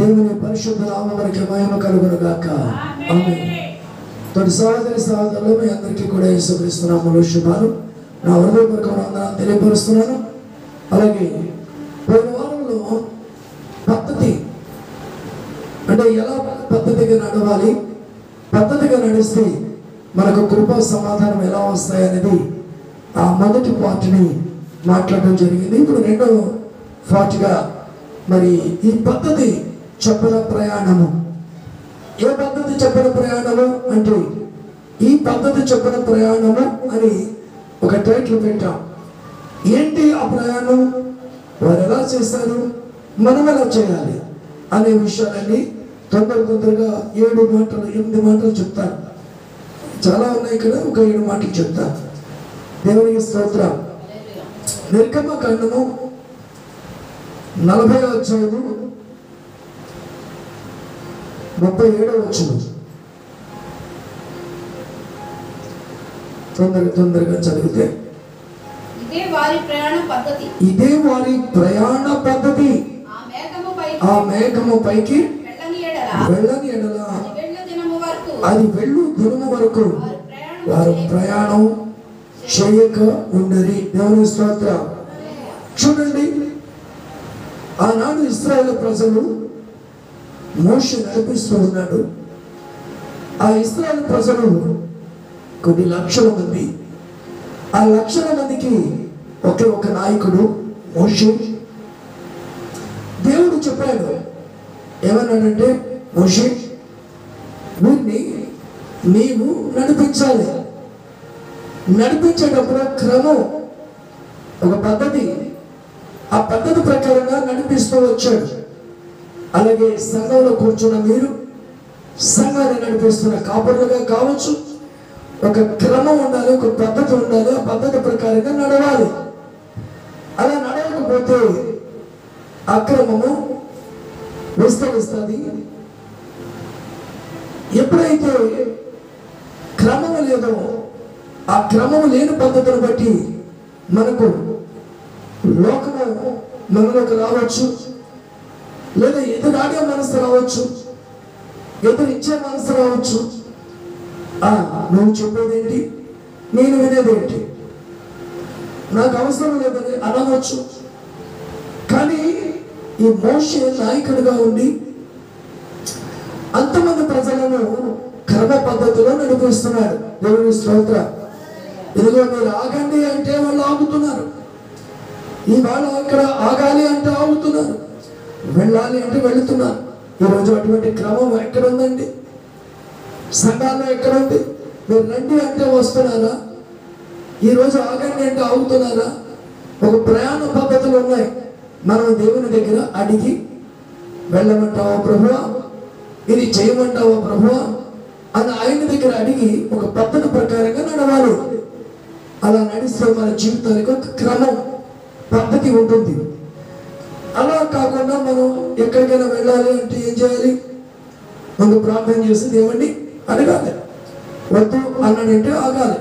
దేవుని పరిశుద్ధ నామమునకు మహిమ కలుగును గాక. ఆమేన్. తోటి సహోదరులు మీ అందరికీ కూడా యేసుక్రీస్తు నామములో శుభాలు. నా హృదయపూర్వక వందనాలు తెలియపరుస్తున్నాను. అలాగే పోయిన వారంలో పద్ధతి అంటే ఎలా పద్ధతిగా నడవాలి, పద్ధతిగా నడిస్తే మనకు కృప సమాధానం ఎలా వస్తాయి అనేది ఆ మొదటి పార్ట్ని మాట్లాడడం జరిగింది. ఇప్పుడు రెండో పార్ట్గా మరి ఈ పద్ధతి చెప్పిన ప్రయాణము. ఏ పద్ధతి చెప్పిన ప్రయాణము అంటే ఈ పద్ధతి చెప్పిన ప్రయాణము అని ఒక టైటిల్ పెట్టాం. ఏంటి ఆ ప్రయాణం, వారు ఎలా చేశారు, మనం ఎలా చేయాలి అనే విషయాలన్నీ తొందరగా 8 మాటలు చెప్తాను. చాలా ఉన్నాయి ఇక్కడ, ఒక 7 మాటలు చెప్తాను. దేవునికి స్తోత్రం. నిర్గమకాండము 40వ అధ్యాయము 37వ వచనం తొందరగా చదివితే, ఇదే వారి ప్రయాణ పద్ధతి. ఆ మేఘము పైకి వెళ్ళని ఎడల అది వెళ్ళు దినము వరకు వారు ప్రయాణం చేయక ఉండరి. దేవుని స్తోత్రం. చూడండి, ఆనాడు ఇశ్రాయేలు ప్రజలు మోషే నడిపిస్తూ ఉన్నాడు. ఆ ఇశ్రాయేలు ప్రజలు కొన్ని లక్షల మంది. ఆ లక్షల మందికి ఒకే ఒక నాయకుడు మోషే. దేవుడు చెప్పాడు, ఏమన్నాడంటే, మోషే వీరిని నీవు నడిపించాలి. నడిపించేటప్పుడు క్రమం, ఒక పద్ధతి, ఆ పద్ధతి ప్రకారంగా నడిపిస్తూ వచ్చాడు. అలాగే సంఘంలో కూర్చున్న మీరు, సంఘాన్ని నడిపిస్తున్న కాపరులుగా కావచ్చు, ఒక క్రమం ఉండాలి, ఒక పద్ధతి ఉండాలి. ఆ పద్ధతి ప్రకారంగా నడవాలి. అలా నడవకపోతే అక్రమము విస్తరిస్తుంది. ఎప్పుడైతే క్రమము లేదో, ఆ క్రమము లేని పద్ధతిని బట్టి మనకు లోకము మనలోకి రావచ్చు, లేదా ఎదురాడే మనసు రావచ్చు, ఎదురిచ్చే మనసు రావచ్చు. నువ్వు చెప్పేదేంటి, నేను వినేదేంటి, నాకు అవసరం లేదని అనవచ్చు. కానీ ఈ మోషే నాయకుడిగా ఉండి అంతమంది ప్రజలను క్రమ పద్ధతిలో నడిపిస్తున్నాడు. దేవుని స్తోత్రం. ఇదిగో మీరు ఆగండి అంటే వాళ్ళు ఆగుతున్నారు, ఇవాళ అక్కడ ఆగాలి అంటే ఆగుతున్నారు, వెళ్ళాలి అంటే వెళుతున్నారు. ఈరోజు అటువంటి క్రమం ఎక్కడ ఉందండి? సంఘాల్లో ఎక్కడ ఉంది? మీరు రండి అంటే వస్తున్నారా? ఈరోజు ఆగండి అంటే ఆగుతున్నారా? ఒక ప్రయాణ పద్ధతులు ఉన్నాయి. మనం దేవుని దగ్గర అడిగి, వెళ్ళమంటావా ప్రభువా, ఇది చేయమంటావా ప్రభువా అని ఆయన దగ్గర అడిగి ఒక పద్ధతి ప్రకారంగా నడవాలి. అలా నడిస్తే మన జీవితానికి ఒక క్రమం, పద్ధతి ఉంటుంది. అలా కాకుండా మనం ఎక్కడికైనా వెళ్ళాలి అంటే ఏం చేయాలి? ముందు ప్రార్థన చేసి దేవుణ్ణి అడగాలి. వద్దు అన్నాడంటే ఆగాలి,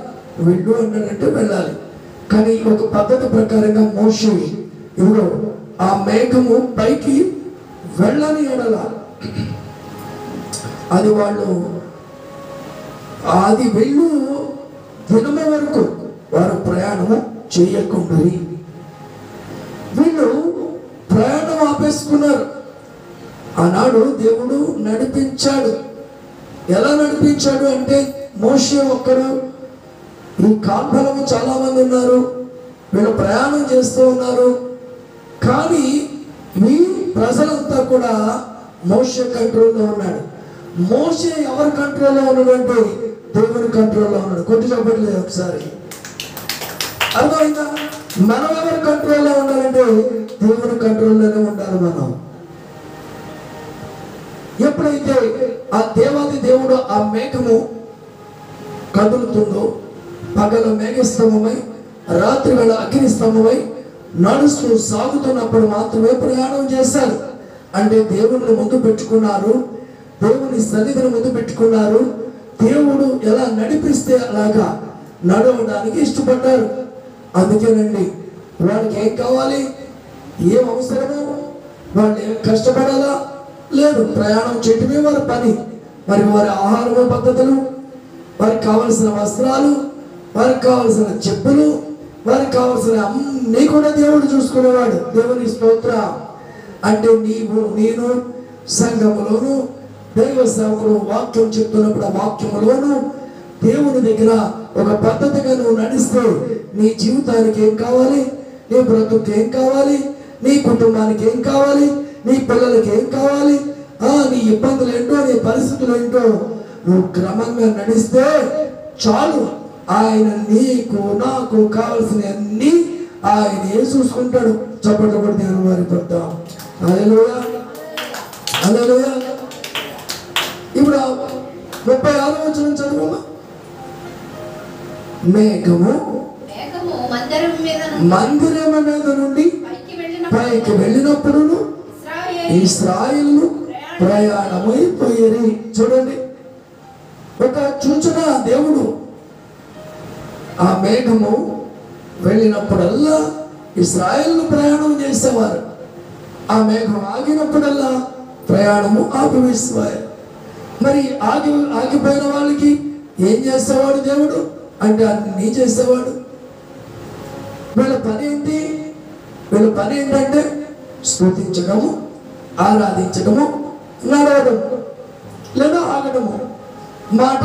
వెళ్ళు అన్నాడంటే వెళ్ళాలి. కానీ ఒక పద్ధతి ప్రకారంగా మోషే ఇదిగో ఆ మేఘము పైకి వెళ్ళని ఎడల అది వాళ్ళు అది వెళ్ళు దినము వరకు వారు ప్రయాణము చేయకుండా వీళ్ళు ప్రయాణం ఆపేసుకున్నారు. ఆనాడు దేవుడు నడిపించాడు. ఎలా నడిపించాడు అంటే, మోషే ఒక్కడు, ఈ కాల్బలము చాలా మంది ఉన్నారు, వీళ్ళు ప్రయాణం చేస్తూ ఉన్నారు. కానీ ఈ ప్రజలంతా కూడా మోషే కంట్రోల్లో ఉన్నాడు. మోషే ఎవరి కంట్రోల్లో ఉన్నాడంటే దేవుని కంట్రోల్లో ఉన్నాడు. కొద్ది చెప్పట్లేదు ఒకసారి, అర్థమైందా? మనం ఎవరి కంట్రోల్లో ఉండాలంటే దేవుని కంట్రోల్లోనే ఉండాలి. మనం ఎప్పుడైతే ఆ దేవాది దేవుడు ఆ మేఘము కదులుతుందో, పగల మేఘస్తంభమై రాత్రి వేళ అగ్ని స్తంభమై నడుస్తూ సాగుతున్నప్పుడు మాత్రమే ప్రయాణం చేశారు. అంటే దేవుడిని ముందు పెట్టుకున్నారు, దేవుని సన్నిధిని ముందు పెట్టుకున్నారు. దేవుడు ఎలా నడిపిస్తే అలాగా నడవడానికి ఇష్టపడ్డారు. అందుకేనండి వాళ్ళకి ఏం కావాలి, ఏం అవసరమో, వాళ్ళు ఏం కష్టపడాలా లేదు. ప్రయాణం చేయటమే వారి పని. మరి వారి ఆహారము పద్ధతులు, వారికి కావలసిన వస్త్రాలు, వారికి కావలసిన చెప్పులు, వారికి కావలసిన అన్నీ కూడా దేవుడు చూసుకునేవాడు. దేవుని స్తోత్ర. అంటే నేను సంఘములోను దైవ సేవకుడు వాక్యం చెప్తున్నప్పుడు ఆ వాక్యములోను దేవుని దగ్గర ఒక పద్ధతిగా నువ్వు నడిస్తే నీ జీవితానికి ఏం కావాలి, నీ బ్రతుకు ఏం కావాలి, నీ కుటుంబానికి ఏం కావాలి, నీ పిల్లలకి ఏం కావాలి, నీ ఇబ్బందులు ఏంటో, నీ పరిస్థితులు ఏంటో నువ్వు క్రమంగా నడిస్తే చాలు. ఆయన నీకు నాకు కావలసిన అన్ని ఆయన చూసుకుంటాడు. చప్పట్లు కూడా దేవుని వారి పడతాం. హల్లెలూయా, హల్లెలూయా. ఇప్పుడు 36వ వచనం చదువుమా. మేఘము మందిరము మీద నుండి పైకి వెళ్ళినప్పుడు ఇశ్రాయేలు ప్రయాణమైపోయేది. చూడండి, ఒక సూచన. దేవుడు ఆ మేఘము వెళ్ళినప్పుడల్లా ఇశ్రాయేలు ప్రయాణం చేసేవారు. ఆ మేఘం ఆగినప్పుడల్లా ప్రయాణము ఆపివేసేవారు. మరి ఆగిపోయిన వాళ్ళకి ఏం చేసేవాడు దేవుడు అంటే అన్నీ చేసేవాడు. వీళ్ళ పని ఏంటి? వీళ్ళ పని ఏంటంటే స్తుతించడము, ఆరాధించడము, నడవడము లేదా ఆగడము, మాట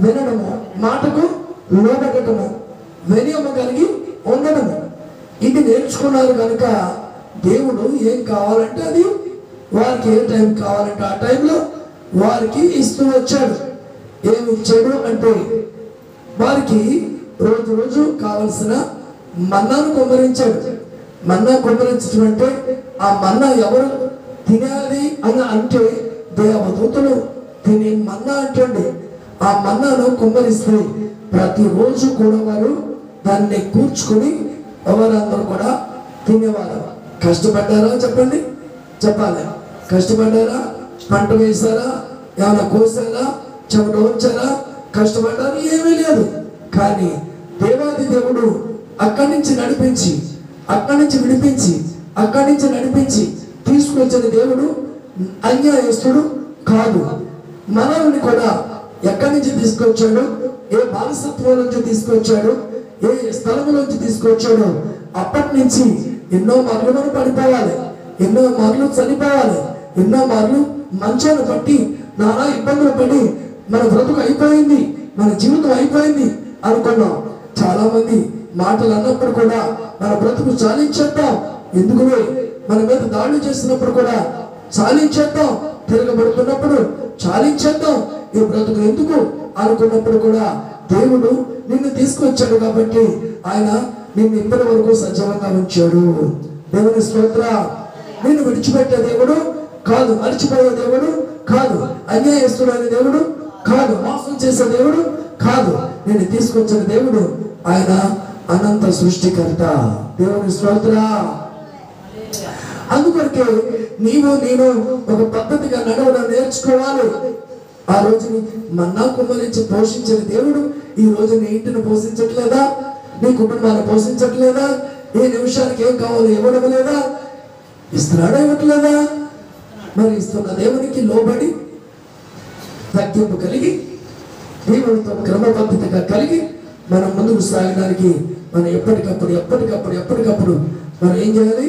వినడము, మాటకు లోబడటము, వినయము కలిగి ఉండడము. ఇది నేర్చుకున్నారు కనుక దేవుడు ఏం కావాలంటే అది వారికి ఏ టైం కావాలంటే ఆ టైంలో వారికి ఇస్తూ వచ్చాడు. ఏమి ఇచ్చాడు అంటే వారికి రోజు రోజు కావలసిన మన్నాను కుమ్మరించాడు. మన్నా కుమ్మరించడం అంటే ఆ మన్నా ఎవరు తినాలి అని అంటే దేవదూతలు తినే మన్నా అంటండి. ఆ మన్నాను కుమ్మరిస్తే ప్రతిరోజు కూడా వారు దాన్ని కూర్చుకొని ఎవరందరూ కూడా తినేవారు. కష్టపడ్డారా చెప్పండి, చెప్పాలి. కష్టపడ్డారా? పంట వేశారా? ఏమైనా కోసారా? చెమట వచ్చారా? కష్టపడ్డారు? ఏమీ లేదు. కానీ దేవాది దేవుడు అక్కడి నుంచి నడిపించి, అక్కడి నుంచి విడిపించి, అక్కడి నుంచి నడిపించి తీసుకొచ్చిన దేవుడు అన్యాయస్తుడు కాదు. మనల్ని కూడా ఎక్కడి నుంచి తీసుకొచ్చాడు, ఏ బానిసత్వం నుంచి తీసుకొచ్చాడు, ఏ స్థలం నుంచి తీసుకొచ్చాడు, అప్పటి నుంచి ఎన్నో మార్లు మనం పడిపోవాలి, ఎన్నో మార్లు చనిపోవాలి, ఎన్నో మార్లు మంచాన్ని పట్టి నానా ఇబ్బందులు పడి మన బ్రతుకు అయిపోయింది, మన జీవితం అయిపోయింది అనుకున్నాం. చాలా మంది మాటలు అన్నప్పుడు కూడా మన బ్రతుకు చాలించేద్దాం, ఎందుకునే మన మీద దాడులు చేసినప్పుడు కూడా చాలించేద్దాం, తిరగబడుతున్నప్పుడు చాలించేద్దాం, ఈ బ్రతుకు ఎందుకు అనుకున్నప్పుడు కూడా దేవుడు నిన్ను తీసుకొచ్చాడు కాబట్టి ఆయన నిన్ను ఇప్పటి వరకు సజీవంగా ఉంచాడు. దేవుని స్తోత్ర. నిన్ను విడిచిపెట్టే దేవుడు కాదు, మర్చిపోయే దేవుడు కాదు, అన్యాయస్తుడైన దేవుడు కాదు, మోసం చేసే దేవుడు కాదు. నేను తీసుకొచ్చిన దేవుడు ఆయన అనంత సృష్టికర్త. దేవుని స్తోత్ర. అందుకొరకే నీవు నేను ఒక పద్ధతిగా నడవడం నేర్చుకోవాలి. ఆ రోజుని మన్నా కుమ్మరించి పోషించిన దేవుడు ఈ రోజు నీ ఇంటిని పోషించట్లేదా? నీ కుటుంబాన్ని పోషించట్లేదా? ఏ నిమిషానికి ఏం కావాలో ఇవ్వడం లేదా? ఇస్తున్నాడా? ఇవ్వట్లేదా? మరి ఇస్తున్న దేవునికి లోబడి తగ్గింపు కలిగి దేవునితో క్రమ పద్ధతిగా కలిగి మనం ముందుకు సాగడానికి మనం ఎప్పటికప్పుడు మనం ఏం చేయాలి?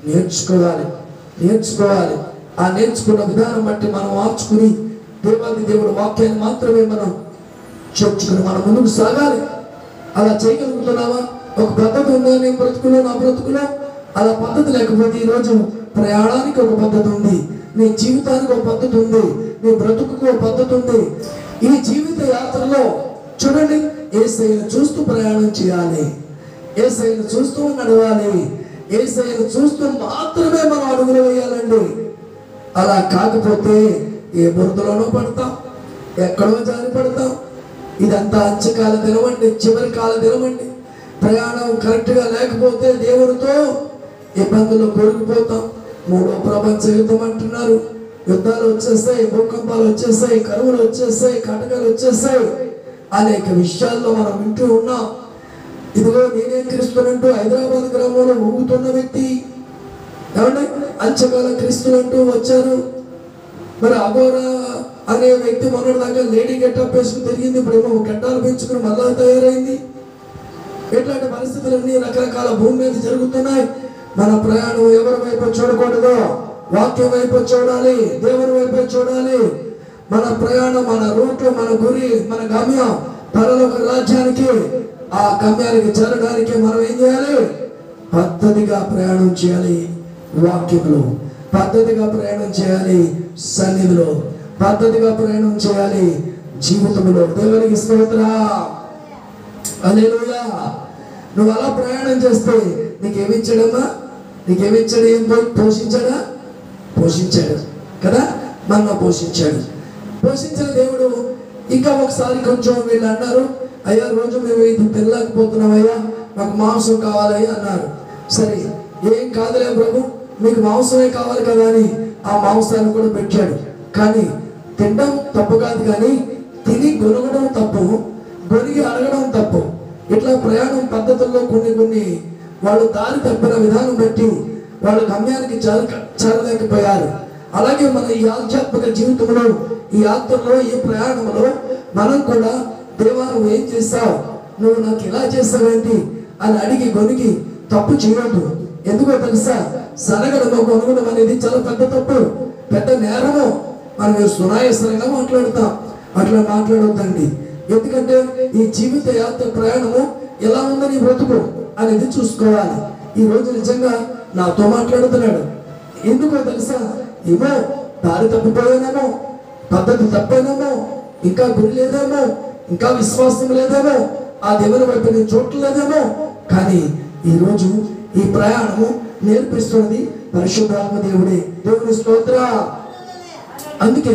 నేర్చుకోవాలి. ఆ నేర్చుకున్న విధానం బట్టి మనం మార్చుకుని దేవాది దేవుడు వాక్యాన్ని మాత్రమే మనం చెప్పుకుని మనం ముందుకు సాగాలి. అలా చేయగలుగుతున్నావా? ఒక పద్ధతి ఉందా నీ బ్రతుకులో, నా బ్రతుకులో? అలా పద్ధతి లేకపోతే ఈరోజు ప్రయాణానికి ఒక పద్ధతి ఉంది, నీ జీవితానికి ఒక పద్ధతి ఉంది, నీ బ్రతుకుకు ఒక పద్ధతి ఉంది. ఈ జీవిత యాత్రలో చూడండి, యేసయ్యను చూస్తూ ప్రయాణం చేయాలి, యేసయ్యను చూస్తూ నడవాలి, యేసయ్యను చూస్తూ మాత్రమే మనం అడుగులు వేయాలండి. అలా కాకపోతే ఏ బురదలోనో పడతాం, ఎక్కడో జారి పడతాం. ఇదంతా అంచకాల దినమండి, చివరి కాల దినమండి. ప్రయాణం కరెక్ట్గా లేకపోతే దేవుడితో ఇబ్బందులు కొరిగిపోతాం. 3వ ప్రపంచ యుద్ధం అంటున్నారు. యుద్ధాలు వచ్చేస్తాయి, భూకంపాలు వచ్చేస్తాయి, కరువులు వచ్చేస్తాయి, కటకాలు వచ్చేస్తాయి. అనేక విషయాల్లో మనం వింటూ ఉన్నాం. ఇదిగో నేనేం క్రీస్తునంటూ హైదరాబాద్ గ్రామంలో ఊగుతున్న వ్యక్తి ఏమంటే అంచకాల క్రీస్తులంటూ వచ్చారు. మరి అఘోరా అనే వ్యక్తి మొన్నటిదాకా లేడీ గెటప్ వేసుకుని తిరిగింది, ఇప్పుడేమో గడ్డాలు పెంచుకుని మళ్ళా తయారైంది. ఇట్లాంటి పరిస్థితులన్నీ రకరకాల భూమి మీద జరుగుతున్నాయి. మన ప్రయాణం ఎవరి వైపు చూడకూడదు, వాక్యం వైపు చూడాలి, దేవుని వైపు చూడాలి. మన ప్రయాణం, మన రూట్, మన గురి, మన గమ్యం పరలోక రాజ్యానికి. ఆ గమ్యానికి చేరడానికి మనం ఏం చేయాలి? పద్ధతిగా ప్రయాణం చేయాలి. వాక్యంలో పద్ధతిగా ప్రయాణం చేయాలి, సన్నిధిలో పద్ధతిగా ప్రయాణం చేయాలి, జీవితంలో. దేవునికి స్తోత్రం, హల్లెలూయా. నువ్వు అలా ప్రయాణం చేస్తే నీకేమిచ్చాడమ్మా? నీకేమిచ్చాడు? ఏం పోషించాడా? పోషించాడు కదా, మన పోషించాడు. పోషించిన దేవుడు ఇంకా ఒకసారి కొంచెం వీళ్ళు అన్నారు, అయ్యా రోజు మేము ఇది తినలేకపోతున్నామయ్యా, మాకు మాంసం కావాలయ్యా అన్నారు. సరే, ఏం కాదులే ప్రభు, మీకు మాంసమే కావాలి కదా అని ఆ మాంసాన్ని కూడా పెట్టాడు. కానీ తినడం తప్పు కాదు, కానీ తిని గొనగడం తప్పు, గొనిగి అడగడం తప్పు. ఇట్లా ప్రయాణం పద్ధతుల్లో కొన్ని వాళ్ళు దారి తప్పిన విధానం బట్టి వాళ్ళు గమ్యానికి చేరలేకపోయారు. అలాగే మన ఈ ఆధ్యాత్మిక జీవితంలో, ఈ యాత్రలో, ఈ ప్రయాణంలో మనం కూడా దేవా నువ్వు ఏం చేస్తావు, నువ్వు నాకు ఇలా చేస్తావేంటి అని అడిగి గొనిగి తప్పు చేయొద్దు. ఎందుకో తెలుసా? సనగడము గొనగడం అనేది చాలా పెద్ద తప్పు, పెద్ద నేరము. మనం సునాయాసంగా మాట్లాడతాం, అట్లా మాట్లాడొద్దండి. ఎందుకంటే ఈ జీవిత యాత్ర ప్రయాణము ఎలా ఉందని బ్రతుకు అనేది చూసుకోవాలి. ఈ రోజు నిజంగా నాతో మాట్లాడుతున్నాడు. ఎందుకో తెలుసా? ఏమో దారి తప్పిపోయానేమో, పద్ధతి తప్పేనేమో, ఇంకా గురి లేదేమో, ఇంకా విశ్వాసం లేదేమో, ఆ దేవుని వైపు నేను చూడలేదేమో. కానీ ఈరోజు ఈ ప్రయాణము నేర్పిస్తున్నది పరిశుద్ధాత్మ దేవుడే. దేవుని స్తోత్రం. అందుకే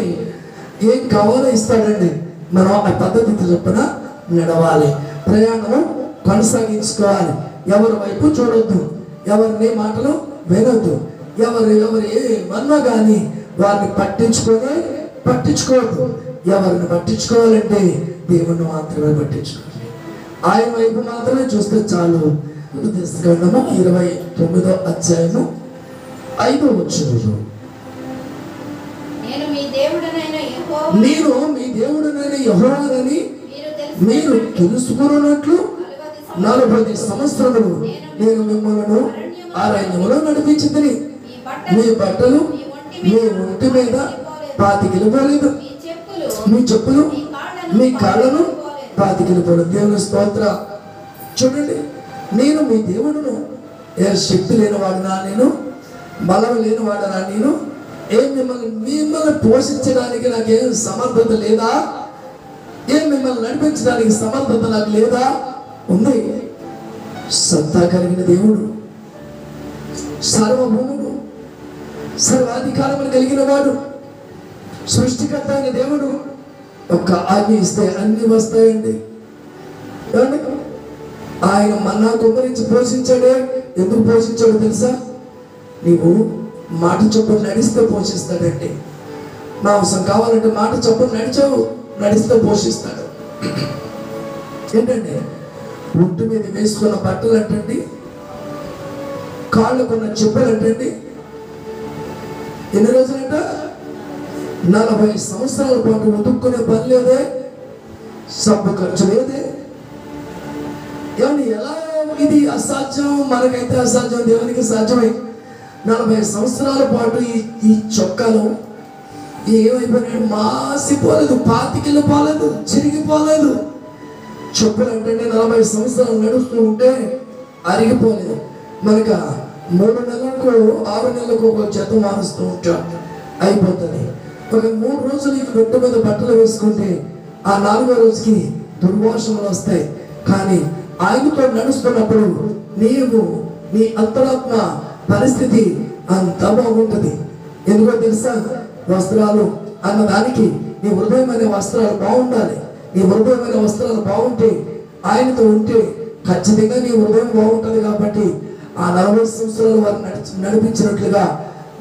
ఏం కావాలో ఇస్తాడండి, మనం ఆ పద్ధతి చొప్పున నడవాలి, ప్రయాణము కొనసాగించుకోవాలి. ఎవరి వైపు చూడొద్దు, ఎవరిని మాటలు వినొద్దు, ఎవరు ఏమన్నా కానీ వారిని పట్టించుకోవద్దు. ఎవరిని పట్టించుకోవాలంటే దేవుణ్ణి మాత్రమే పట్టించుకోవాలి, ఆయన వైపు మాత్రమే చూస్తే చాలు. గ్రంథము 29వ అధ్యాయము 5వ వచనం, నేను మీ దేవుడనైన యెహోవానని మీరు తెలుసుకున్నట్లు 40 సంవత్సరములు నేను మిమ్మల్ని అరణ్యములో నడిపించింది. మీ బట్టలు మీ ఒంటి మీద పాతికిలిపోలేదు, మీ చెప్పులు మీ కాళ్ళను పాతికిలిపోలేదు. దేవుని స్తోత్ర. చూడండి, నేను మీ దేవుడును, ఏ శక్తి లేనివాడునా నేను, బలం లేనివాడనా నేను, మిమ్మల్ని పోషించడానికి నాకేం సమర్థత లేదా? మిమ్మల్ని నడిపించడానికి సమర్థత నాకు లేదా? ఉంది. సత్తా కలిగిన దేవుడు, సర్వభూముడు, సర్వాధికారములు కలిగిన వాడు, సృష్టికర్త అయిన దేవుడు ఒక్క ఆజ్ఞ ఇస్తే అన్ని వస్తాయండి. ఆయన మన్నా కుమ్మరించి పోషించాడే. ఎందుకు పోషించాడో తెలుసా? నీవు మాట చొప్పున నడిస్తే పోషిస్తాడండి. మాంసం కావాలంటే మాట చొప్పున నడిస్తే పోషిస్తాడు. ఏంటంటే ఒంటి మీద వేసుకున్న బట్టలు అంటండి, కాళ్ళకున్న చెప్పులు అంటండి. ఎన్ని రోజులంట? 40 సంవత్సరాల పాటు ఉతుక్కునే పని లేదే, సబ్బు ఖర్చు లేదే. ఏమని ఎలా ఇది అసాధ్యం? మనకైతే అసాధ్యం, దేవునికి సాధ్యమై 40 సంవత్సరాల పాటు ఈ చొక్కాలు ఏమైపోయినాయి? మాసిపోలేదు, పాతికిల్లిపోలేదు, చిరిగిపోలేదు. చెప్పులు అంటే 40 సంవత్సరాలు నడుస్తూ ఉంటే అరిగిపోలేదు. మనక 3 నెలలకు 6 నెలలకు ఒక జత మారుస్తూ ఉంటాం, అయిపోతుంది. ఒక 3 రోజులు ఈ రొట్టె మీద బట్టలు వేసుకుంటే ఆ 4వ రోజుకి దుర్వాసనలు వస్తాయి. కానీ ఆయనతో నడుస్తున్నప్పుడు నీ అంతరాత్మ పరిస్థితి అంత బాగుంటుంది. ఎందుకో తెలుసా? వస్త్రాలు అన్నదానికి నీ హృదయమైన వస్త్రాలు బాగుండాలి. నీ హృదయమైన వస్త్రాలు బాగుంటే, ఆయనతో ఉంటే ఖచ్చితంగా నీ హృదయం బాగుంటుంది. కాబట్టి ఆ 40 సంవత్సరాలు వారు నడిపించినట్లుగా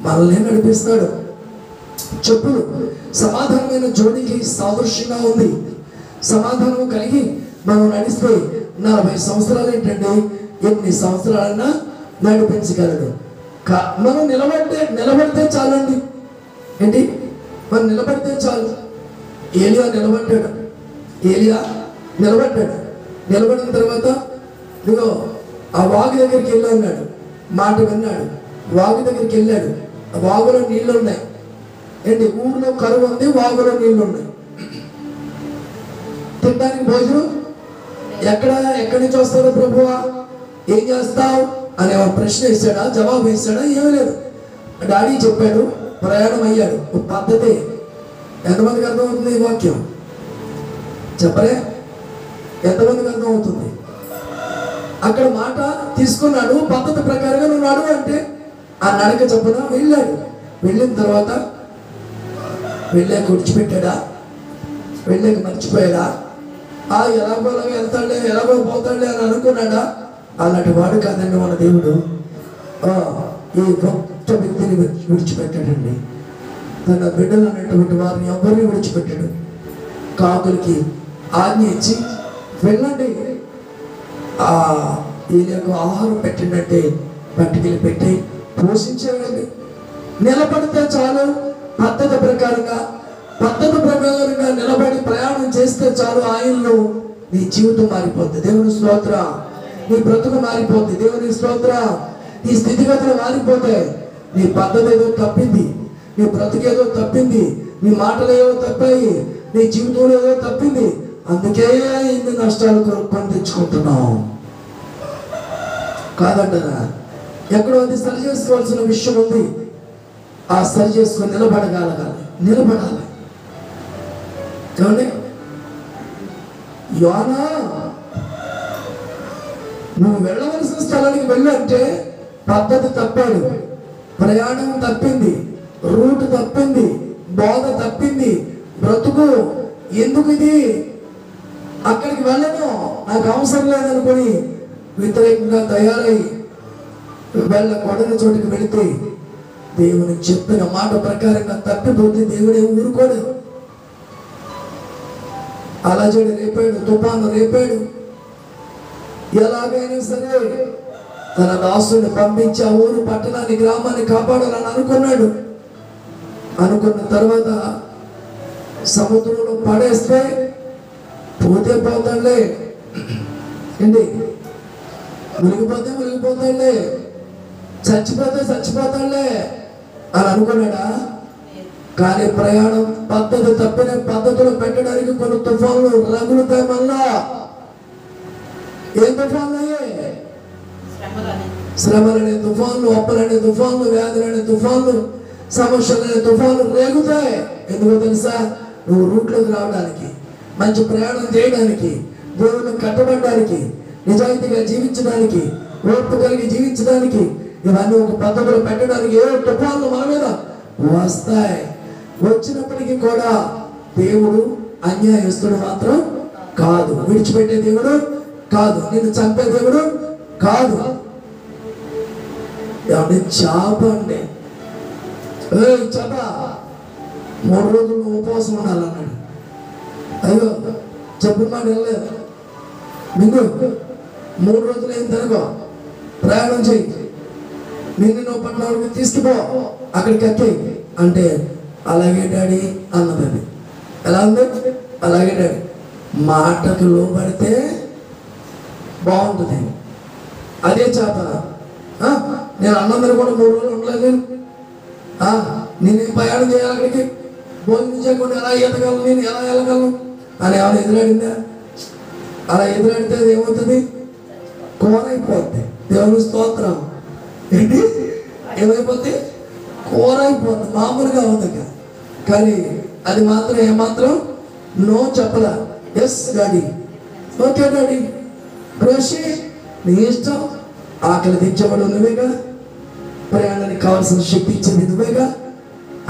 మనల్ని నడిపిస్తాడు. చెప్పులు సమాధానమైన జోడికి సాదృశ్యంగా ఉంది. సమాధానం కలిగి మనం నడిస్తే 40 సంవత్సరాలు ఏంటండి, ఎన్ని సంవత్సరాలైనా నడిపించగలడు. మనం నిలబడితే చాలండి. ఏంటి మరి నిలబడితే చాలు. ఏలియా నిలబడ్డాడు. నిలబడిన తర్వాత ఇదిగో ఆ వాగు దగ్గరికి వెళ్ళి అన్నాడు, మాట విన్నాడు. వాగు దగ్గరికి వెళ్ళాడు. ఆ వాగులో నీళ్లు ఉన్నాయి. ఏంటి, ఊరిలో కరువు ఉంది, వాగులో నీళ్లు ఉన్నాయి. తినడానికి భోజనం ఎక్కడి నుంచి వస్తుందో ప్రభువా, ఏం చేస్తావు అనే ప్రశ్న వేసాడా, జవాబు వేసాడా? ఏమీ లేదు. డాడీ చెప్పాడు, ప్రయాణం అయ్యాడు. ఒక పద్ధతి. ఎంతమందికి అర్థమవుతుంది ఈ వాక్యం? చెప్పలే, ఎంతమందికి అర్థమవుతుంది? అక్కడ మాట తీసుకున్నాడు, పద్ధతి ప్రకారంగా నువ్వు నడు అంటే ఆ నడక చప్పున వెళ్ళాడు. వెళ్ళిన తర్వాత వెళ్ళాక విడిచిపెట్టాడా? వెళ్ళాక మర్చిపోయాడా? ఎలాగోలాగా వెళ్తాడులే, ఎలాగో పోతాడులే అని అనుకున్నాడా? అలాంటి వాడు కాదండి మన దేవుడు. ఈ గొప్ప వ్యక్తిని విడిచిపెట్టాడండి. తన బిడ్డలు అనేటువంటి వారిని ఎవరిని విడిచిపెట్టాడు. కాకులకి ఆజ్ఞ ఇచ్చి వెళ్ళండి, వీళ్ళకు ఆహారం పెట్టిందంటే పట్టుకెళ్ళి పెట్టి పోషించేయండి. నిలబడితే చాలు, పద్ధతి ప్రకారంగా నిలబడి ప్రయాణం చేస్తే చాలు. ఆయనలో నీ జీవితం మారిపోద్ది. దేవుని స్తోత్ర. నీ బ్రతుకు మారిపోద్ది. దేవుని స్తోత్ర. నీ స్థితిగతులు మారిపోతాయి. నీ పద్ధతి ఏదో తప్పింది, నీ బ్రతుకేదో తప్పింది, నీ మాటలు ఏదో తప్పాయి, నీ జీవితంలో ఏదో తప్పింది. అందుకే ఇన్ని నష్టాలు కొని తెచ్చుకుంటున్నావు కాదంటారా? ఎక్కడో అది సరి చేసుకోవాల్సిన విషయం ఉంది. ఆ సరి చేసుకొని నిలబడాలి. చూడండి, యోనా నువ్వు వెళ్ళవలసిన స్థలానికి వెళ్ళంటే పద్ధతి తప్పాడు, ప్రయాణం తప్పింది, రూట్ తప్పింది, బోధ తప్పింది, బ్రతుకు ఎందుకు ఇది, అక్కడికి వెళ్ళను, నాకు అవసరం లేదనుకొని వ్యతిరేకంగా తయారై వెళ్ళకూడని చోటుకి వెళితే దేవుని చెప్పిన మాట ప్రకారంగా తప్పిపోతే దేవుడే ఊరుకోడు. అలజడి రేపాడు, తుఫాను రేపాడు. ఎలాగైనా సరే తన దాసుని పంపించి ఆ ఊరు పట్టణాన్ని గ్రామాన్ని కాపాడాలని అనుకున్నాడు. అనుకున్న తర్వాత సముద్రంలో పడేస్తే పోతే పోతాడులే, ఏంటి, మునిగిపోతాడులే, చచ్చిపోతాడులే అని అనుకున్నాడా? కానీ ప్రయాణం పద్ధతి తప్పిన పద్ధతులు పెట్టడానికి కొన్ని తుఫాన్లు రగులుతాయి. మళ్ళా ఏం తుఫాన్లు అయ్యే? శ్రమలనే తుఫాన్లు, అప్పులనే తుఫాన్లు, వ్యాధులనే తుఫాన్లు, సమస్యలనే తుఫాన్లు రేగుతాయి. ఎందుకో తెలుసా? నువ్వు రూట్లోకి రావడానికి, మంచి ప్రయాణం చేయడానికి, దేవుని కట్టబడడానికి, నిజాయితీగా జీవించడానికి, ఓర్పు కలిగి జీవించడానికి, ఇవన్నీ ఒక పద్ధతిలో పెట్టడానికి ఏ తుఫాన్లు మన మీద వస్తాయి. వచ్చినప్పటికీ కూడా దేవుడు అన్యాయస్తుడు మాత్రం కాదు, విడిచిపెట్టే దేవుడు కాదు, నిన్ను చంపే దేవుడు కాదు. చాప అంటే చాప 3 రోజులు ఉపవాసం ఉండాలన్నాడు. అయ్యో చెప్పిన మాట వెళ్ళలేదు. నిన్ను 3 రోజులు ఏం తినగో, ప్రయాణం చేయి, నిన్ను పట్టణానికి తీసుకుపో, అక్కడికి ఎక్కి అంటే అలాగే డాడీ అన్నది. ఎలా ఉంది? అలాగే డాడీ. మాటకు లోబడితే బాగుంటుంది. అదే చేత నేను అన్నందరూ కూడా 3 రోజులు ఉండలేదు. నేనేం ప్రయాణం చేయాలి, అక్కడికి భోజనం చేయకుండా ఎలా ఈతగలను, నేను ఎలా వెళ్ళగలను అని ఏమైనా ఎదురాడిందా? అలా ఎదురాడితే ఏమవుతుంది? కూరైపోద్ది. దేవుని స్తోత్రం. ఏంటి ఏమైపోద్ది? కూరైపోద్ది. మామూలుగా ఉంది. కానీ అది మాత్రం ఏమాత్రం నో చెప్పలా. Yes daddy, okay daddy, Roshi నీ ఇష్టం. ఆకలి తెచ్చేవాడు నువ్వేగా, ప్రయాణానికి కావాల్సిన శక్తి ఇచ్చింది నువ్వేగా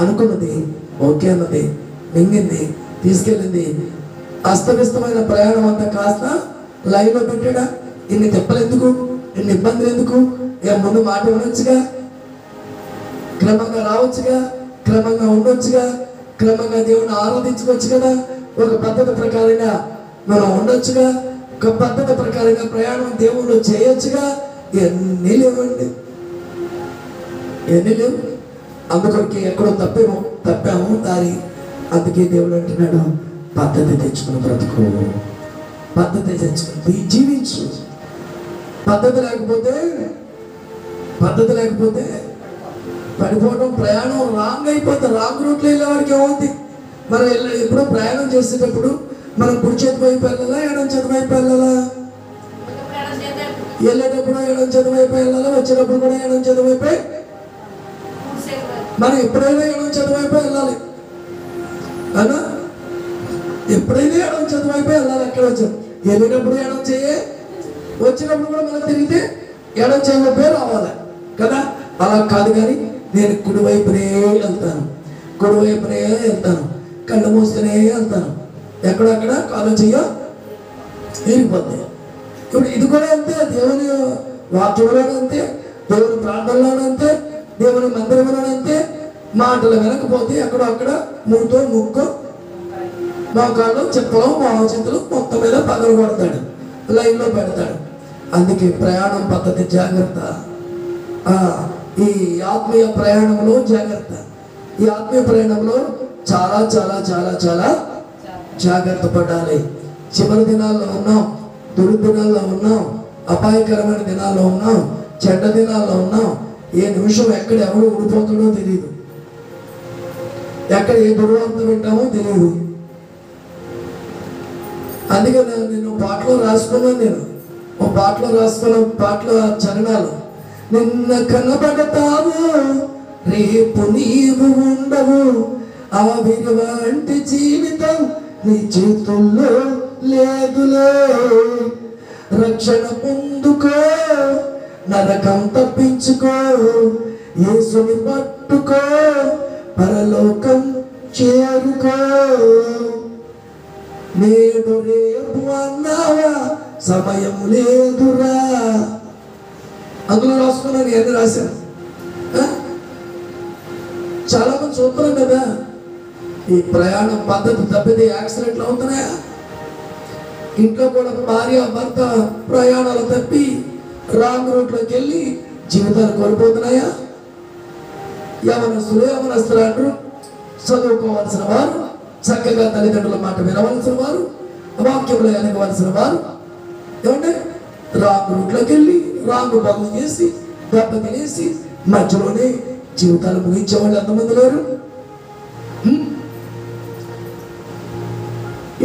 అనుకున్నది. ఓకే అన్నది, మింగింది, తీసుకెళ్ళింది. అస్తవ్యస్తమైన ప్రయాణం అంతా కాస్త లైన్లో పెట్టాడా? ఇన్ని తిప్పలు ఎందుకు, ఇన్ని ఇబ్బందులు ఎందుకు? ముందు మాట ఉండొచ్చుగా, క్రమంగా రావచ్చుగా, క్రమంగా ఉండొచ్చుగా, క్రమంగా దేవుని ఆరాధించుకోవచ్చు కదా. ఒక పద్ధతి ప్రకారంగా మనం ఉండొచ్చుగా, ఒక పద్ధతి ప్రకారంగా ప్రయాణం దేవుళ్ళు చేయొచ్చుగా. ఎన్ని లేవండి, ఎన్ని లేవు. అందుకొరికి ఎక్కడో తప్పాము దారి అందుకే దేవుడు అంటున్నాడు, పద్ధతి తెచ్చుకుని బ్రతుకు, పద్ధతి తెచ్చుకుని జీవించు. పద్ధతి లేకపోతే పడిపోవడం, ప్రయాణం రాంగ్ అయిపోతుంది. రాంగ్ రూట్లో వెళ్ళేవాడికి ఏమవుతుంది? మనం ఎప్పుడో ప్రయాణం చేసేటప్పుడు మనం కుడి చేతి వైపు వెళ్ళాలా, ఎడం చేతి వైపు వెళ్ళాలా? వెళ్ళేటప్పుడు ఎడం చేతి వైపు వెళ్ళాలా, వచ్చేటప్పుడు కూడా ఎడం చేతి వైపే. మనం ఎప్పుడైనా ఎడం చేతి వైపు వెళ్ళాలి అన్నా, ఎప్పుడైనా ఎడం చేతి వైపే వెళ్ళాలి. ఎక్కడ వచ్చాం? వెళ్ళేటప్పుడు ఎడం చేయ, వచ్చినప్పుడు కూడా మనం తిరిగితే ఎడం చేయ వైపే రావాలి కదా. అలా కాదు, కానీ నేను కుడివైపునే వెళ్తాను, కళ్ళు మూసుకునే వెళ్తాను, ఎక్కడక్కడ కాలం చెయ్య వెళ్ళిపోతాయి. ఇప్పుడు ఇది కూడా అంతే, దేవుని వాక్యంలోనే అంతే, దేవుని ప్రార్థనలోనే అంతే, దేవుని మందిరంలోనే అంతే. మాటలు వెనకపోతే ఎక్కడో అక్కడ మూతో ముక్కు మోకాళ్ళు చెప్పులు మోచేతులు మొత్తం మీద పగలు కొడతాడు, లైన్లో పెడతాడు. అందుకే ప్రయాణం పద్ధతి జాగ్రత్త. ఈ ఆత్మీయ ప్రయాణంలో జాగ్రత్త. ఈ ఆత్మీయ ప్రయాణంలో చాలా చాలా చాలా చాలా జాగ్రత్త పడాలి. చివరి దినాల్లో ఉన్నాం, దుర్దినాల్లో ఉన్నాం, అపాయకరమైన దినాల్లో ఉన్నాం, చెడ్డ దినాల్లో ఉన్నాం. ఏ నిమిషం ఎక్కడ ఎవరు ఊడిపోతాడో తెలియదు, ఎక్కడ ఏ దుర్వార్త వింటామో తెలియదు. అందుకే నేను పాటలో రాసుకున్నాను, పాటలో చరణాలు. నిన్న కనబడతావు, రేపు నీవు ఉండవు, ఆవిరి వంటి జీవితం నీ చేతుల్లో లేదులే. రక్షణ పొందుకో, నరకం తప్పించుకో, యేసుని పట్టుకో, పరలోకం చేరుకో. నేడు రేపు అన్నావా, సమయం లేదురా. అందులో రాసుకున్నాను, ఎన్ని రాశాను. చాలా మంది చూస్తున్నాం కదా, ఈ ప్రయాణం పద్ధతి తప్పితే యాక్సిడెంట్లు అవుతున్నాయా? ఇంట్లో కూడా భార్య భర్త ప్రయాణాలు తప్పి రాంగ్ రూట్లోకి వెళ్ళి జీవితాలు కోల్పోతున్నాయా? యవనస్తులు అంటారు, చదువుకోవాల్సిన వారు, చక్కగా తల్లిదండ్రుల మాట వినవలసిన వారు, వాక్యంలో ఎనగవలసిన వారు ఏమంటే రాంగ్ రూట్లోకి వెళ్ళి రాంగ్ పనులు చేసి దెబ్బ తినేసి మధ్యలోనే జీవితాలు ముగించేవాళ్ళు ఎంతమంది లేరు?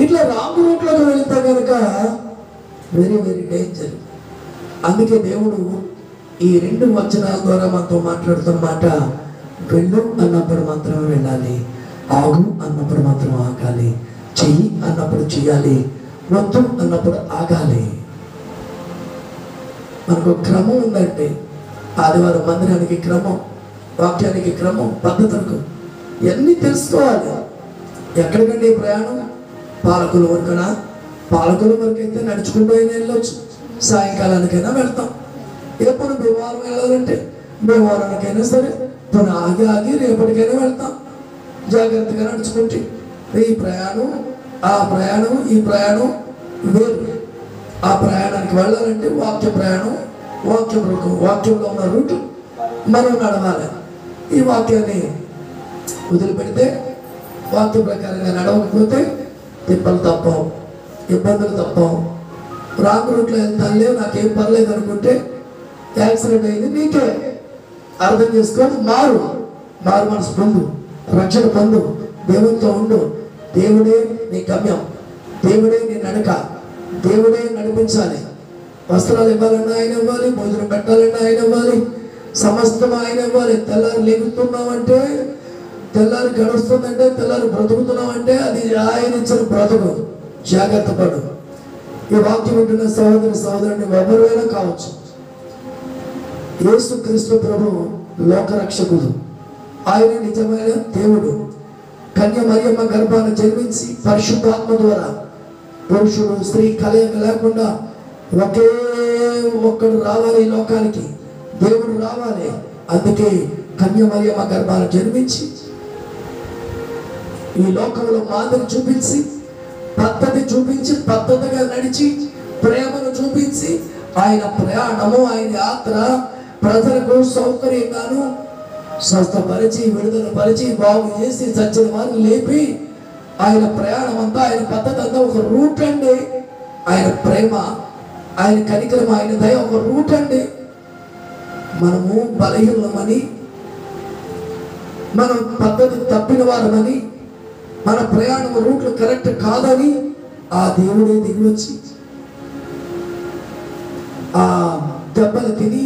ఇట్లా రాంగ్ రూట్లోకి వెళ్తే కనుక వెరీ వెరీ డేంజర్. అందుకే దేవుడు ఈ 2 వచనాల ద్వారా మనతో మాట్లాడుతున్న మాట, వెళ్ళు అన్నప్పుడు మాత్రమే వెళ్ళాలి, ఆగు అన్నప్పుడు మాత్రం ఆగాలి, చెయ్యి అన్నప్పుడు చెయ్యాలి, వద్దు అన్నప్పుడు ఆగాలి. మనకు క్రమం ఉందంటే, ఆదివారం మందిరానికి క్రమం, వాక్యానికి క్రమం, పద్ధతులకు ఇవన్నీ తెలుసుకోవాలి. ఎక్కడికండి ప్రయాణం? పాలకుల వరకునా? పాలకుల వరకు అయితే నడుచుకుంటూ అయినా వెళ్ళొచ్చు, సాయంకాలానికైనా వెళ్తాం. ఎప్పుడు భీమవరం వెళ్ళాలంటే భీమవరానికైనా సరే పోనీ ఆగి రేపటికైనా వెళ్తాం, జాగ్రత్తగా నడుచుకుంటే. ఈ ప్రయాణం ఈ ప్రయాణం వేరు. ఆ ప్రయాణానికి వెళ్ళాలంటే వాక్య ప్రయాణం, వాక్యంలో ఉన్న రూట్ మనం నడవాలి. ఈ వాక్యాన్ని వదిలిపెడితే, వాక్య ప్రకారంగా నడవకపోతే తిప్పలు తప్పవు, ఇబ్బందులు తప్పవు. రాంగ్ రూట్లో వెళ్తానులే, నాకేం పర్లేదు అనుకుంటే యాక్సిడెంట్ అయింది, నీకే. అర్థం చేసుకొని మారు మనసు పొందు, రక్షణ పొందు, దేవునితో ఉండు. దేవుడే నీ గమ్యం, దేవుడే నీ నడక, దేవుడే నడిపించాలి. వస్త్రాలు ఇవ్వాలన్నా ఆయన ఇవ్వాలి, భోజనం పెట్టాలన్నా ఆయన ఇవ్వాలి, సమస్తం ఆయన ఇవ్వాలి. తెల్లారి లెగుతున్నామంటే, తెల్లారి గడుస్తుందంటే, తెల్లారి బ్రతుకుతున్నామంటే అది ఆయన ఇచ్చిన బ్రతుకు. జాగ్రత్త పడు. ఈ వాక్యం వింటున్న సహోదరుని ఎవరైనా కావచ్చు, యేసు క్రీస్తు ప్రభు లోకరక్షకుడు, ఆయన నిజమైన దేవుడు. కన్య మరియమ్మ గర్భాన్ని జన్మించి పరిశుద్ధాత్మ ద్వారా పురుషుడు స్త్రీ కలయిక లేకుండా ఒక్కడు రావాలి ఈ లోకానికి, దేవుడు రావాలి. అందుకే కన్య మరియమ్మ గర్భాన్ని జన్మించి ఈ లోకంలో మాదిరి చూపించి, పద్ధతి చూపించి, పద్ధతిగా నడిచి, ప్రేమను చూపించి, ఆయన ప్రయాణము, ఆయన యాత్ర ప్రజలకు సౌకర్యంగాను స్వస్థపరిచి, విడుదల పరిచి, బాగు చేసి, చచ్చిన వారిని లేపి, ఆయన ప్రయాణం అంతా, ఆయన పద్ధతి అంతా ఒక రూట్ అండి. ఆయన ప్రేమ, ఆయన కనికరం, ఆయన దయ ఒక రూట్ అండి. మనము బలహీనమని, మనం పద్ధతి తప్పిన వారమని, మన ప్రయాణం రూట్లు కరెక్ట్ కాదని ఆ దేవుడే దిగివచ్చి ఆ దెబ్బలు తిని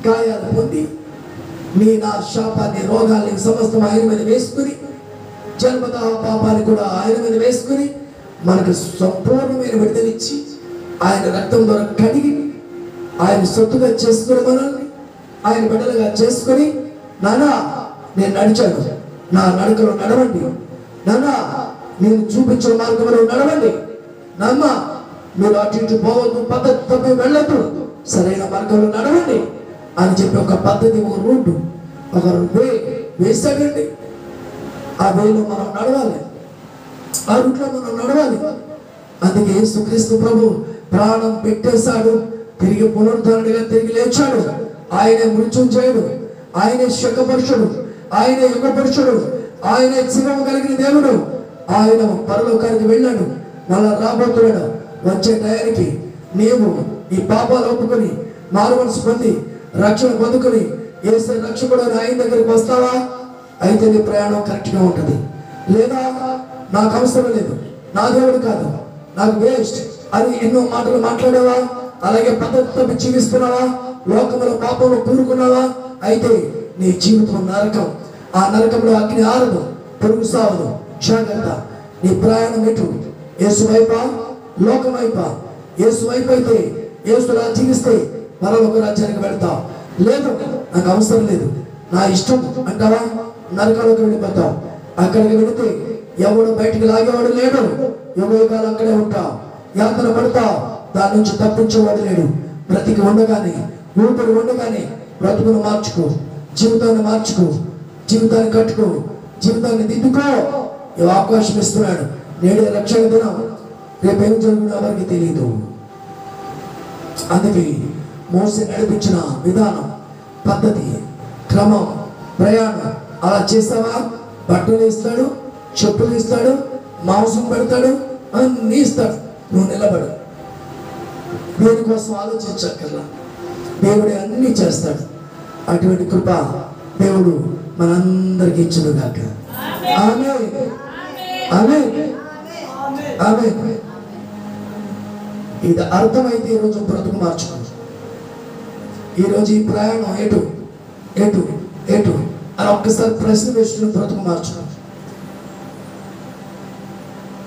గాయాలు పొంది నా శాపాన్ని, రోగాల్ని సమస్తం ఆయన మీద వేసుకుని, జన్మతః పాపాన్ని కూడా ఆయన మీద వేసుకుని మనకు సంపూర్ణమైన విడుదలిచ్చి ఆయన రక్తం ద్వారా కడిగి ఆయన సొత్తుగా చేసుకుని మనల్ని ఆయన బిడ్డలుగా చేసుకుని, నానా నేను నడిచాను, నా నడకలో నడవండి, నానా నేను చూపించిన మార్గంలో నడవండి, నాన్న మీరు అటు ఇటు పోవద్దు, పద్ధతి తప్పి వెళ్ళద్దు, సరైన మార్గంలో నడవండి అని చెప్పి ఒక పద్ధతి, ఒక రూట్, ఒక వే వేసాడండి. ఆ వేలో మనం నడవాలి, ఆ రూట్లో మనం నడవాలి. అందుకే యేసుక్రీస్తు ప్రభు ప్రాణం పెట్టేశాడు, తిరిగి పునరుద్ధరణగా తిరిగి లేచాడు. ఆయనే మృత్యుంజయుడు, ఆయనే శకపరుషుడు, ఆయనే యుగపరుషుడు, ఆయనే జీవం కలిగిన దేవుడు. ఆయన పరలోకానికి వెళ్ళాడు, మళ్ళా రాబోతున్నాడు. వచ్చే టయానికి నీవు ఈ పాపాలు ఒప్పుకొని మారు మనసు పొంది రక్షణ పొందుకొని యేసు రక్షకుడు ఆయన దగ్గరికి వస్తావా? అయితే నీ ప్రయాణం కరెక్ట్గా ఉంటుంది. లేదా నాకు అవసరం లేదు, నా దేవుడు కాదు, నాకు వేస్ట్ అని ఎన్నో మాటలు మాట్లాడావా? అలాగే పద్ధతితో జీవిస్తున్నావా? లోకంలో పాపంలో కూరుకున్నావా? అయితే నీ జీవితం నరకం. ఆ నరకంలో అగ్ని ఆరదు, పొరుగు సావదు. జాగ్రత్త. నీ ప్రయాణం ఎటు? యేసు వైపా, లోకం వైపా? యేసు వైపు అయితే, యేసులా జీవిస్తే మరొక రాజ్యానికి వెళ్తావు. లేదు నాకు అవసరం లేదు, నా ఇష్టం అంటావా? నరకాలకు వెళ్ళిపోతావు. అక్కడికి వెళితే ఎవడు బయటికి లాగేవాడు లేడు, యుగయుగాలు అక్కడే ఉంటావు, యాతన పడతావు, దాని నుంచి తప్పించేవాడు లేడు. బ్రతికి ఉండగానే, ఊపిరి ఉండగానే బ్రతుకును మార్చుకో, జీవితాన్ని మార్చుకో, జీవితాన్ని కట్టుకో, జీవితాన్ని దిద్దుకో. ఈ అవకాశం ఇస్తున్నాడు. నేడే రక్షణ దినం, రేపేం జరుగుతుందో ఎవరికి తెలియదు. అందుకే మోసే నడిపించిన విధానం, పద్ధతి, క్రమం, ప్రయాణం అలా చేస్తావా? బట్టలు ఇస్తాడు, చెప్పులు ఇస్తాడు, మాంసం పెడతాడు, అన్నీ ఇస్తాడు. నువ్వు నిలబడు. దేనికోసం ఆలోచించక్కర్లా, దేవుడే అన్నీ చేస్తాడు. అటువంటి కృప దేవుడు మనందరికి ఇచ్చునుగాక. ఆమేన్, ఆమేన్, ఆమేన్. ఇది అర్థమైతే ఈరోజు బ్రతుకు మార్చుకో. ఈరోజు ఈ ప్రయాణం ఎటు ఎటు ఎటు అని ఒక్కసారి ప్రశ్న వేసుకుని బ్రతుకు మార్చుకో.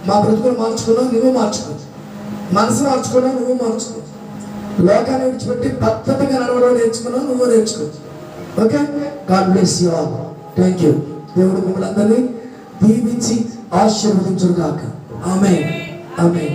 మా బ్రతుకులు మార్చుకున్నావు, నువ్వు మార్చుకో. మనసు మార్చుకున్నావు, నువ్వు మార్చుకో. లోకాన్ని విడిచిపెట్టి పద్ధతిగా నడవడం నేర్చుకున్నావు, నువ్వు నేర్చుకో. Okay, God bless you all. Thank you. దేవుడు మిమ్మల్ని అందరినీ దీవించి ఆశీర్వదించును గాక. ఆమేన్, ఆమేన్.